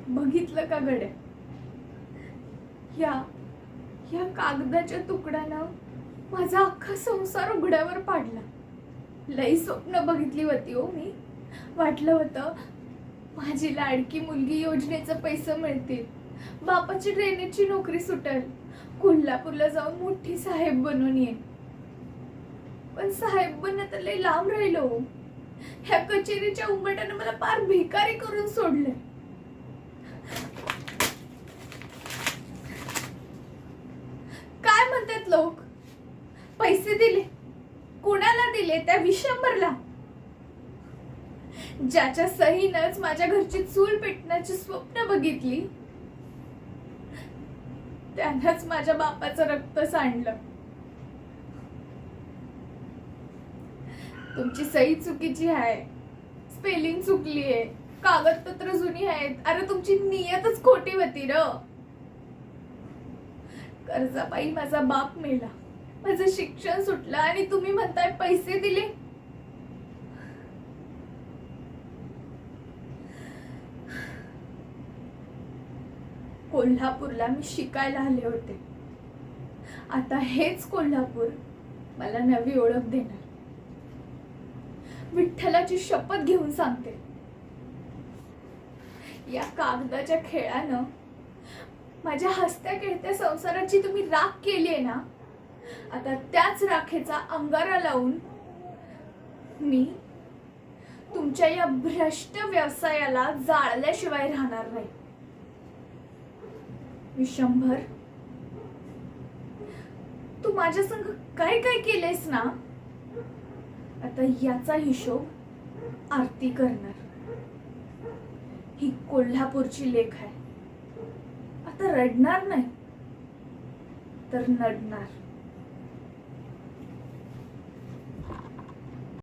बघितलं का गड्या, या या कागदाच्या तुकड्यानं माझा अख्खा संसार उघड्यावर पाडला. लई स्वप्न बघितली होती हो मी. वाटलं होतं माझी लाडकी मुलगी योजनेचे पैसे मिळतील, बापाची ट्रेनेची नोकरी सुटेल, कोल्हापूरला जाऊन मोठी साहेब बनून येईन. पण साहेब बनणं तर लई लांब राहिलो. ह्या कचेरीच्या उंबरठ्यानं मला पार भिकारी करून सोडले. काय म्हणतात लोक? पैसे दिले, कुणाला दिले? त्या विशंभरला, ज्याच्या सहीनच माझ्या घरची चूल पेटण्याची स्वप्न बघितली, त्यानंच माझ्या बापाचं रक्त सांडलं. तुमची सही चुकीची आहे, स्पेलिंग चुकली आहे, कागदपत्र जुनी आहेत. अरे तुमची नियतच खोटी होती र. कर्जापायी माझा बाप मेला, माझं शिक्षण सुटलं आणि तुम्ही म्हणताय पैसे दिले. कोल्हापूरला मी शिकायला आले होते. आता हेच कोल्हापूर मला नवी ओळख देणार. विठ्ठलाची शपथ घेऊन सांगते, या कागदाच्या खेळानं माझ्या हसत्या खेळत्या संसाराची तुम्ही राख केली आहे ना. आता त्याच राखेचा अंगारा लावून मी तुमच्या या भ्रष्ट व्यवसायाला जाळल्याशिवाय राहणार नाही. विशंभर, तू माझ्या संग काय काय केलेस ना, आता याचा हिशोब आरती करणार. ही कोल्हापूरची लेख आहे. आता रडणार नाही तर नडणार.